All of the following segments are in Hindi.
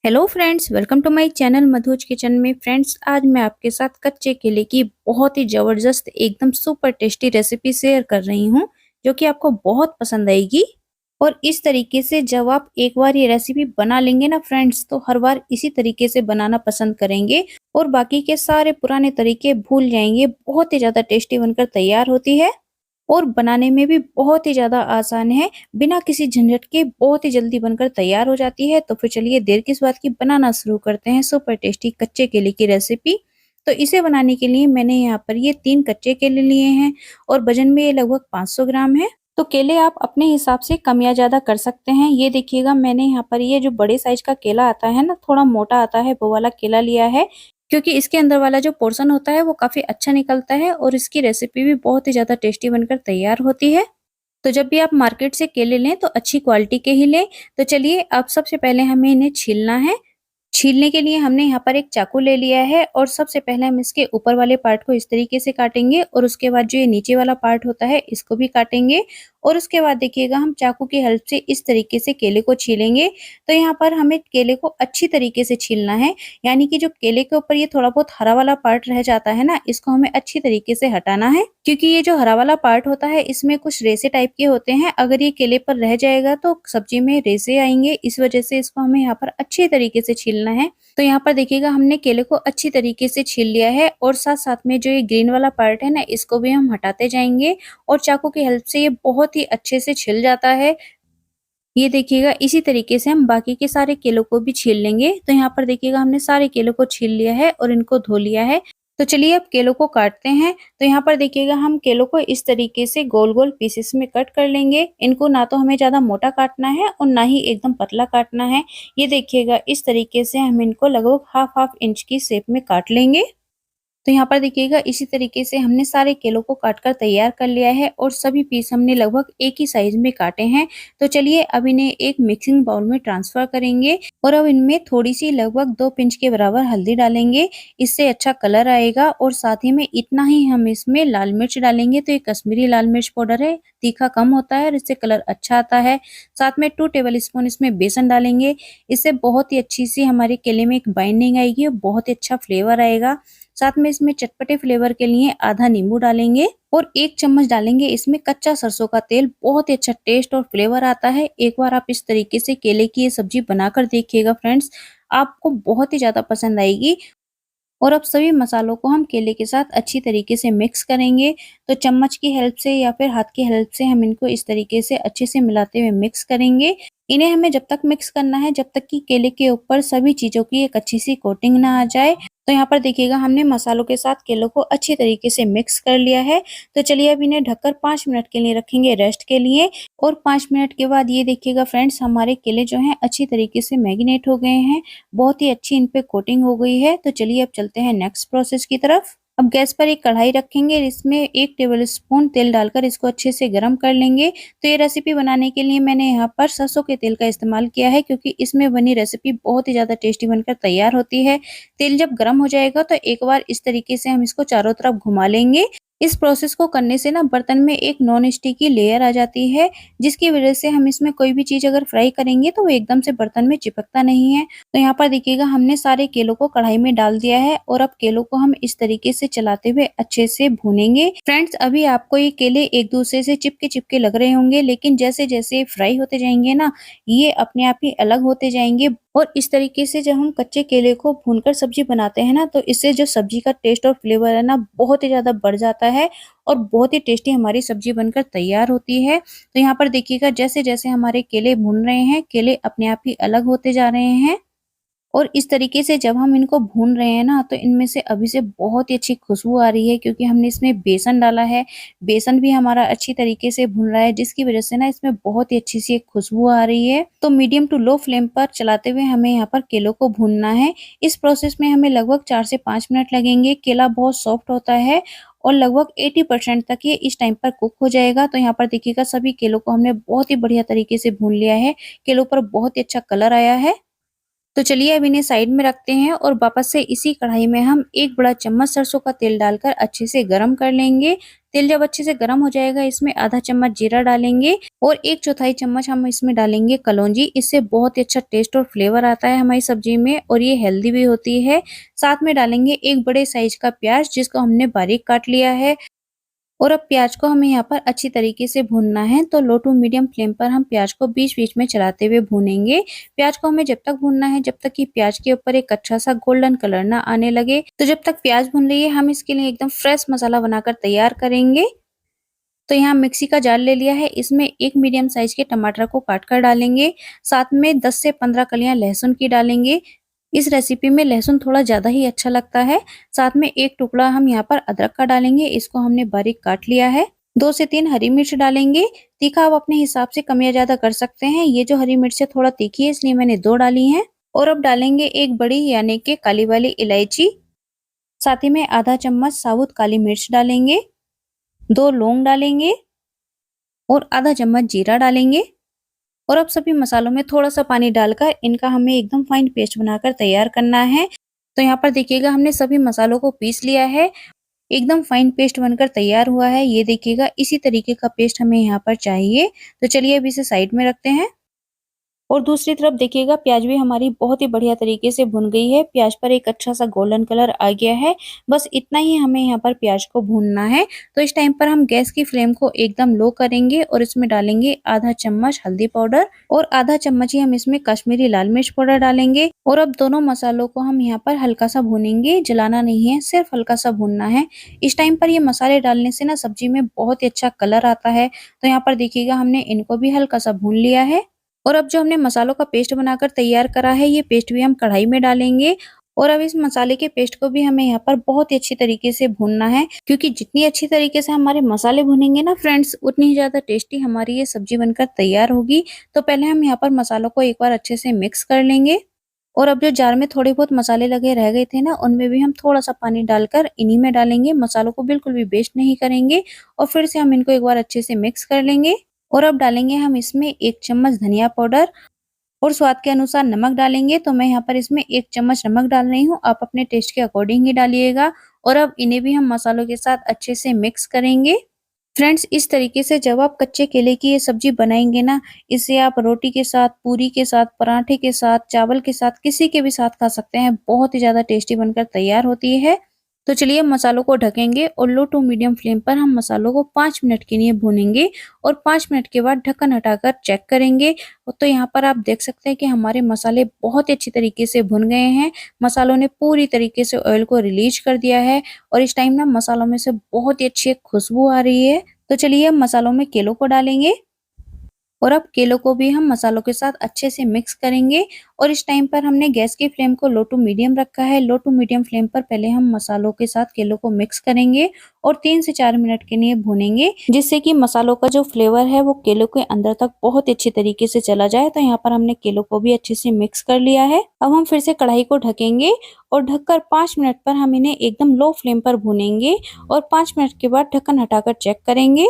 Hello friends, welcome to my channel Madhu's kitchen में। फ्रेंड्स, आज मैं आपके साथ कच्चे केले की बहुत ही जबरदस्त एकदम सुपर टेस्टी रेसिपी शेयर कर रही हूं, जो कि आपको बहुत पसंद आएगी। और इस तरीके से जब आप एक बार ये रेसिपी बना लेंगे ना फ्रेंड्स, तो हर बार इसी तरीके से बनाना पसंद करेंगे और बाकी के सारे पुराने तरीके भूल जाएंगे। बहुत ही ज्यादा टेस्टी बनकर तैयार होती है और बनाने में भी बहुत ही ज़्यादा आसान है। बिना किसी झंझट के बहुत ही जल्दी बनकर तैयार हो जाती है। तो फिर चलिए देर किस बात की, बनाना शुरू करते हैं सुपर टेस्टी कच्चे केले की रेसिपी। तो इसे बनाने के लिए मैंने यहाँ पर ये 3 कच्चे केले लिए हैं और वजन में ये लगभग 500 ग्राम है। तो केले आप अपने हिसाब से कम या ज़्यादा कर सकते हैं। ये देखिएगा, मैंने यहाँ पर ये जो बड़े साइज का केला आता है ना, थोड़ा मोटा आता है, वो वाला केला लिया है, क्योंकि इसके अंदर वाला जो पोर्शन होता है वो काफ़ी अच्छा निकलता है और इसकी रेसिपी भी बहुत ही ज़्यादा टेस्टी बनकर तैयार होती है। तो जब भी आप मार्केट से केले लें तो अच्छी क्वालिटी के ही लें। तो चलिए, अब सबसे पहले हमें इन्हें छीलना है। छीलने के लिए हमने यहाँ पर एक चाकू ले लिया है और सबसे पहले हम इसके ऊपर वाले पार्ट को इस तरीके से काटेंगे और उसके बाद जो ये नीचे वाला पार्ट होता है इसको भी काटेंगे। और उसके बाद देखिएगा, हम चाकू की हेल्प से इस तरीके से केले को छीलेंगे। तो यहाँ पर हमें केले को अच्छी तरीके से छीलना है, यानी कि जो केले के ऊपर ये थोड़ा बहुत हरा वाला पार्ट रह जाता है ना, इसको हमें अच्छी तरीके से हटाना है, क्योंकि ये जो हरा वाला पार्ट होता है इसमें कुछ रेसे टाइप के होते हैं। अगर ये केले पर रह जाएगा तो सब्जी में रेसे आएंगे, इस वजह से इसको हमें यहाँ पर अच्छी तरीके से छीलना है। तो यहाँ पर देखिएगा, हमने केले को अच्छी तरीके से छील लिया है और साथ साथ में जो ये ग्रीन वाला पार्ट है ना, इसको भी हम हटाते जाएंगे और चाकू की हेल्प से ये बहुत ही अच्छे से छिल जाता है। ये देखिएगा, इसी तरीके से हम बाकी के सारे केलों को भी छील लेंगे। तो यहाँ पर देखिएगा, हमने सारे केलों को छील लिया है और इनको धो लिया है। तो चलिए अब केलों को काटते हैं। तो यहाँ पर देखिएगा, हम केलों को इस तरीके से गोल गोल पीसेस में कट कर लेंगे। इनको ना तो हमें ज्यादा मोटा काटना है और ना ही एकदम पतला काटना है। ये देखिएगा, इस तरीके से हम इनको लगभग हाफ हाफ इंच की शेप में काट लेंगे। तो यहाँ पर देखिएगा, इसी तरीके से हमने सारे केलों को काट कर तैयार कर लिया है और सभी पीस हमने लगभग एक ही साइज में काटे हैं। तो चलिए अब इन्हें एक मिक्सिंग बाउल में ट्रांसफर करेंगे और अब इनमें थोड़ी सी लगभग 2 पिंच के बराबर हल्दी डालेंगे। इससे अच्छा कलर आएगा और साथ ही में इतना ही हम इसमें लाल मिर्च डालेंगे। तो ये कश्मीरी लाल मिर्च पाउडर है, तीखा कम होता है और इससे कलर अच्छा आता है। साथ में 2 टेबल स्पून इसमें बेसन डालेंगे। इससे बहुत ही अच्छी सी हमारे केले में एक बाइंडिंग आएगी और बहुत ही अच्छा फ्लेवर आएगा। साथ में इसमें चटपटे फ्लेवर के लिए आधा नींबू डालेंगे और 1 चम्मच डालेंगे इसमें कच्चा सरसों का तेल। बहुत ही अच्छा टेस्ट और फ्लेवर आता है। एक बार आप इस तरीके से केले की ये सब्जी बनाकर देखिएगा फ्रेंड्स, आपको बहुत ही ज्यादा पसंद आएगी। और अब सभी मसालों को हम केले के साथ अच्छी तरीके से मिक्स करेंगे। तो चम्मच की हेल्प से या फिर हाथ की हेल्प से हम इनको इस तरीके से अच्छे से मिलाते हुए मिक्स करेंगे। इन्हें हमें जब तक मिक्स करना है जब तक कि केले के ऊपर सभी चीजों की एक अच्छी सी कोटिंग ना आ जाए। तो यहाँ पर देखिएगा, हमने मसालों के साथ केलों को अच्छी तरीके से मिक्स कर लिया है। तो चलिए अब इन्हें ढककर 5 मिनट के लिए रखेंगे रेस्ट के लिए। और 5 मिनट के बाद ये देखिएगा फ्रेंड्स, हमारे केले जो हैं अच्छी तरीके से मैरिनेट हो गए हैं। बहुत ही अच्छी इन पे कोटिंग हो गई है। तो चलिए अब चलते हैं नेक्स्ट प्रोसेस की तरफ। अब गैस पर एक कढ़ाई रखेंगे, इसमें 1 टेबल स्पून तेल डालकर इसको अच्छे से गर्म कर लेंगे। तो ये रेसिपी बनाने के लिए मैंने यहाँ पर सरसों के तेल का इस्तेमाल किया है, क्योंकि इसमें बनी रेसिपी बहुत ही ज्यादा टेस्टी बनकर तैयार होती है। तेल जब गर्म हो जाएगा तो एक बार इस तरीके से हम इसको चारों तरफ घुमा लेंगे। इस प्रोसेस को करने से ना बर्तन में एक नॉन स्टिक की लेयर आ जाती है, जिसकी वजह से हम इसमें कोई भी चीज अगर फ्राई करेंगे तो वो एकदम से बर्तन में चिपकता नहीं है। तो यहाँ पर देखिएगा, हमने सारे केलों को कढ़ाई में डाल दिया है और अब केलों को हम इस तरीके से चलाते हुए अच्छे से भूनेंगे। फ्रेंड्स, अभी आपको ये केले एक दूसरे से चिपके चिपके लग रहे होंगे, लेकिन जैसे जैसे फ्राई होते जाएंगे ना, ये अपने आप ही अलग होते जाएंगे। और इस तरीके से जब हम कच्चे केले को भूनकर सब्जी बनाते हैं ना, तो इससे जो सब्जी का टेस्ट और फ्लेवर है ना, बहुत ही ज्यादा बढ़ जाता है और बहुत ही टेस्टी हमारी सब्जी बनकर तैयार होती है। तो यहाँ पर देखिएगा, जैसे जैसे हमारे केले भून रहे हैं, केले अपने आप ही अलग होते जा रहे हैं। और इस तरीके से जब हम इनको भून रहे हैं ना, तो इनमें से अभी से बहुत ही अच्छी खुशबू आ रही है, क्योंकि हमने इसमें बेसन डाला है। बेसन भी हमारा अच्छी तरीके से भून रहा है, जिसकी वजह से ना इसमें बहुत ही अच्छी सी एक खुशबू आ रही है। तो मीडियम टू लो फ्लेम पर चलाते हुए हमें यहाँ पर केलों को भूनना है। इस प्रोसेस में हमें लगभग 4 से 5 मिनट लगेंगे। केला बहुत सॉफ्ट होता है और लगभग 80% तक ये इस टाइम पर कुक हो जाएगा। तो यहाँ पर देखिएगा, सभी केलों को हमने बहुत ही बढ़िया तरीके से भून लिया है। केलों पर बहुत ही अच्छा कलर आया है। तो चलिए अब इन्हें साइड में रखते हैं और वापस से इसी कढ़ाई में हम 1 बड़ा चम्मच सरसों का तेल डालकर अच्छे से गरम कर लेंगे। तेल जब अच्छे से गरम हो जाएगा इसमें आधा चम्मच जीरा डालेंगे और 1/4 चम्मच हम इसमें डालेंगे कलौंजी। इससे बहुत ही अच्छा टेस्ट और फ्लेवर आता है हमारी सब्जी में और ये हेल्दी भी होती है। साथ में डालेंगे 1 बड़े साइज का प्याज जिसको हमने बारीक काट लिया है। और अब प्याज को हमें यहाँ पर अच्छी तरीके से भूनना है, तो लो टू मीडियम फ्लेम पर हम प्याज को बीच-बीच में चलाते हुए भूनेंगे। प्याज को हमें जब तक भूनना है जब तक कि प्याज के ऊपर एक अच्छा सा गोल्डन कलर ना आने लगे। तो जब तक प्याज भून रही है हम इसके लिए एकदम फ्रेश मसाला बनाकर तैयार करेंगे। तो यहाँ मिक्सी का जार ले लिया है, इसमें एक मीडियम साइज के टमाटर को काट कर डालेंगे। साथ में 10 से 15 कलियां लहसुन की डालेंगे। इस रेसिपी में लहसुन थोड़ा ज्यादा ही अच्छा लगता है। साथ में एक टुकड़ा हम यहाँ पर अदरक का डालेंगे, इसको हमने बारीक काट लिया है। 2 से 3 हरी मिर्च डालेंगे। तीखा आप अपने हिसाब से कम या ज्यादा कर सकते हैं। ये जो हरी मिर्च है थोड़ा तीखी है इसलिए मैंने 2 डाली है। और अब डालेंगे एक बड़ी यानी कि काली वाली इलायची। साथ ही में आधा चम्मच साबुत काली मिर्च डालेंगे। 2 लौंग डालेंगे और आधा चम्मच जीरा डालेंगे। और अब सभी मसालों में थोड़ा सा पानी डालकर इनका हमें एकदम फाइन पेस्ट बनाकर तैयार करना है। तो यहाँ पर देखिएगा हमने सभी मसालों को पीस लिया है। एकदम फाइन पेस्ट बनकर तैयार हुआ है। ये देखिएगा इसी तरीके का पेस्ट हमें यहाँ पर चाहिए। तो चलिए अब इसे साइड में रखते हैं। और दूसरी तरफ देखिएगा प्याज भी हमारी बहुत ही बढ़िया तरीके से भुन गई है। प्याज पर एक अच्छा सा गोल्डन कलर आ गया है। बस इतना ही हमें यहाँ पर प्याज को भूनना है। तो इस टाइम पर हम गैस की फ्लेम को एकदम लो करेंगे और इसमें डालेंगे आधा चम्मच हल्दी पाउडर और आधा चम्मच ही हम इसमें कश्मीरी लाल मिर्च पाउडर डालेंगे। और अब दोनों मसालों को हम यहाँ पर हल्का सा भूनेंगे, जलाना नहीं है, सिर्फ हल्का सा भूनना है। इस टाइम पर ये मसाले डालने से ना सब्जी में बहुत ही अच्छा कलर आता है। तो यहाँ पर देखिएगा हमने इनको भी हल्का सा भून लिया है। और अब जो हमने मसालों का पेस्ट बनाकर तैयार करा है ये पेस्ट भी हम कढ़ाई में डालेंगे। और अब इस मसाले के पेस्ट को भी हमें यहाँ पर बहुत ही अच्छी तरीके से भूनना है, क्योंकि जितनी अच्छी तरीके से हमारे मसाले भुनेंगे ना फ्रेंड्स उतनी ही ज्यादा टेस्टी हमारी ये सब्जी बनकर तैयार होगी। तो पहले हम यहाँ पर मसालों को एक बार अच्छे से मिक्स कर लेंगे। और अब जो जार में थोड़े बहुत मसाले लगे रह गए थे ना उनमें भी हम थोड़ा सा पानी डालकर इन्हीं में डालेंगे। मसालों को बिल्कुल भी वेस्ट नहीं करेंगे और फिर से हम इनको एक बार अच्छे से मिक्स कर लेंगे। और अब डालेंगे हम इसमें 1 चम्मच धनिया पाउडर और स्वाद के अनुसार नमक डालेंगे। तो मैं यहाँ पर इसमें 1 चम्मच नमक डाल रही हूँ, आप अपने टेस्ट के अकॉर्डिंग ही डालिएगा। और अब इन्हें भी हम मसालों के साथ अच्छे से मिक्स करेंगे। फ्रेंड्स इस तरीके से जब आप कच्चे केले की ये सब्जी बनाएंगे ना, इसे आप रोटी के साथ, पूरी के साथ, पराठे के साथ, चावल के साथ, किसी के भी साथ खा सकते हैं। बहुत ही ज्यादा टेस्टी बनकर तैयार होती है। तो चलिए मसालों को ढकेंगे और लो टू मीडियम फ्लेम पर हम मसालों को 5 मिनट के लिए भूनेंगे। और 5 मिनट के बाद ढक्कन हटाकर चेक करेंगे। तो यहाँ पर आप देख सकते हैं कि हमारे मसाले बहुत ही अच्छी तरीके से भुन गए हैं। मसालों ने पूरी तरीके से ऑयल को रिलीज कर दिया है और इस टाइम ना मसालों में से बहुत ही अच्छी एक खुशबू आ रही है। तो चलिए हम मसालों में केलों को डालेंगे और अब केलों को भी हम मसालों के साथ अच्छे से मिक्स करेंगे। और इस टाइम पर हमने गैस की फ्लेम को लो टू मीडियम रखा है। लो टू मीडियम फ्लेम पर पहले हम मसालों के साथ केलों को मिक्स करेंगे और 3 से 4 मिनट के लिए भूनेंगे, जिससे कि मसालों का जो फ्लेवर है वो केलों के अंदर तक बहुत ही अच्छी तरीके से चला जाए। तो यहाँ पर हमने केलों को भी अच्छे से मिक्स कर लिया है। अब हम फिर से कढ़ाई को ढकेंगे और ढककर 5 मिनट पर हम इन्हें एकदम लो फ्लेम पर भूनेंगे और 5 मिनट के बाद ढक्कन हटाकर चेक करेंगे।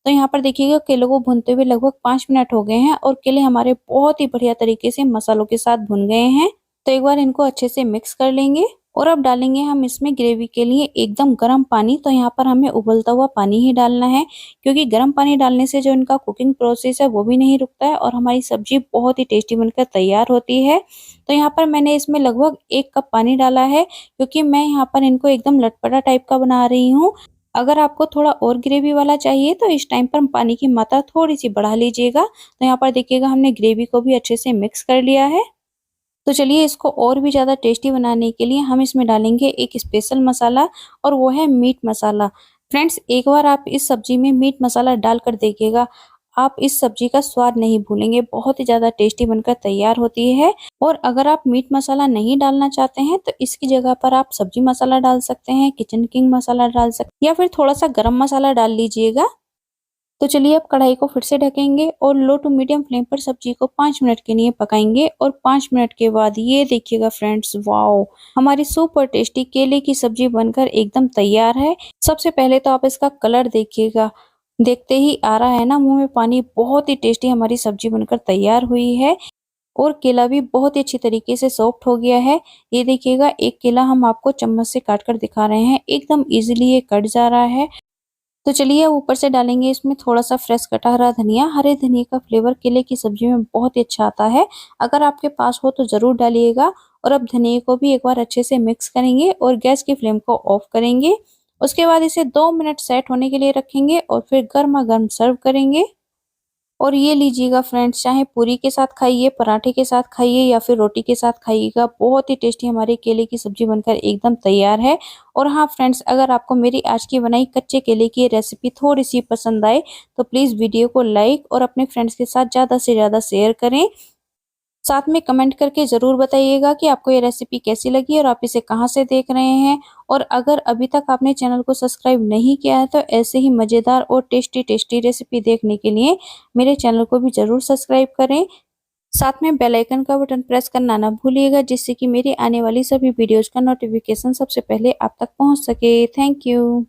तो यहाँ पर देखिएगा केलों को भूनते हुए लगभग 5 मिनट हो गए हैं और केले हमारे बहुत ही बढ़िया तरीके से मसालों के साथ भुन गए हैं। तो एक बार इनको अच्छे से मिक्स कर लेंगे और अब डालेंगे हम इसमें ग्रेवी के लिए एकदम गर्म पानी। तो यहाँ पर हमें उबलता हुआ पानी ही डालना है, क्योंकि गर्म पानी डालने से जो इनका कुकिंग प्रोसेस है वो भी नहीं रुकता है और हमारी सब्जी बहुत ही टेस्टी बनकर तैयार होती है। तो यहाँ पर मैंने इसमें लगभग 1 कप पानी डाला है, क्योंकि मैं यहाँ पर इनको एकदम लटपटा टाइप का बना रही हूँ। अगर आपको थोड़ा और ग्रेवी वाला चाहिए तो इस टाइम पर पानी की मात्रा थोड़ी सी बढ़ा लीजिएगा। तो यहाँ पर देखिएगा हमने ग्रेवी को भी अच्छे से मिक्स कर लिया है। तो चलिए इसको और भी ज़्यादा टेस्टी बनाने के लिए हम इसमें डालेंगे एक स्पेशल मसाला और वो है मीट मसाला। फ्रेंड्स एक बार आप इस सब्जी में मीट मसाला डालकर देखिएगा, आप इस सब्जी का स्वाद नहीं भूलेंगे। बहुत ही ज़्यादा टेस्टी बनकर तैयार होती है। और अगर आप मीट मसाला नहीं डालना चाहते हैं तो इसकी जगह पर आप सब्जी मसाला डाल सकते हैं, किचन किंग मसाला डाल सकते हैं या फिर थोड़ा सा गरम मसाला डाल लीजिएगा। तो चलिए अब कढ़ाई को फिर से ढकेंगे और लो टू मीडियम फ्लेम पर सब्जी को 5 मिनट के लिए पकाएंगे। और 5 मिनट के बाद ये देखिएगा फ्रेंड्स, वाओ, हमारी सुपर टेस्टी केले की सब्जी बनकर एकदम तैयार है। सबसे पहले तो आप इसका कलर देखिएगा, देखते ही आ रहा है ना मुंह में पानी। बहुत ही टेस्टी हमारी सब्जी बनकर तैयार हुई है। और केला भी बहुत ही अच्छी तरीके से सॉफ्ट हो गया है। ये देखिएगा, एक केला हम आपको चम्मच से काट कर दिखा रहे हैं, एकदम इजीली ये कट जा रहा है। तो चलिए ऊपर से डालेंगे इसमें थोड़ा-सा फ्रेश कटा हरा धनिया। हरे धनिये का फ्लेवर केले की सब्जी में बहुत ही अच्छा आता है। अगर आपके पास हो तो ज़रूर डालिएगा। और अब धनिये को भी एक बार अच्छे से मिक्स करेंगे और गैस की फ्लेम को ऑफ करेंगे। उसके बाद इसे 2 मिनट सेट होने के लिए रखेंगे और फिर गरमा-गरम सर्व करेंगे। और ये लीजिएगा फ्रेंड्स, चाहे पूरी के साथ खाइए, पराठे के साथ खाइए या फिर रोटी के साथ खाइएगा, बहुत ही टेस्टी हमारी केले की सब्जी बनकर एकदम तैयार है। और हाँ फ्रेंड्स, अगर आपको मेरी आज की बनाई कच्चे केले की रेसिपी थोड़ी-सी पसंद आए, तो प्लीज़ वीडियो को लाइक और अपने फ्रेंड्स के साथ ज़्यादा से ज़्यादा शेयर करें। साथ में कमेंट करके ज़रूर बताइएगा कि आपको ये रेसिपी कैसी लगी और आप इसे कहाँ से देख रहे हैं। और अगर अभी तक आपने चैनल को सब्सक्राइब नहीं किया है तो ऐसे ही मज़ेदार और टेस्टी रेसिपी देखने के लिए मेरे चैनल को भी ज़रूर सब्सक्राइब करें। साथ में बेल आइकन का बटन प्रेस करना ना भूलिएगा, जिससे कि मेरी आने वाली सभी वीडियोज़ का नोटिफिकेशन सबसे पहले आप तक पहुँच सके। Thank you.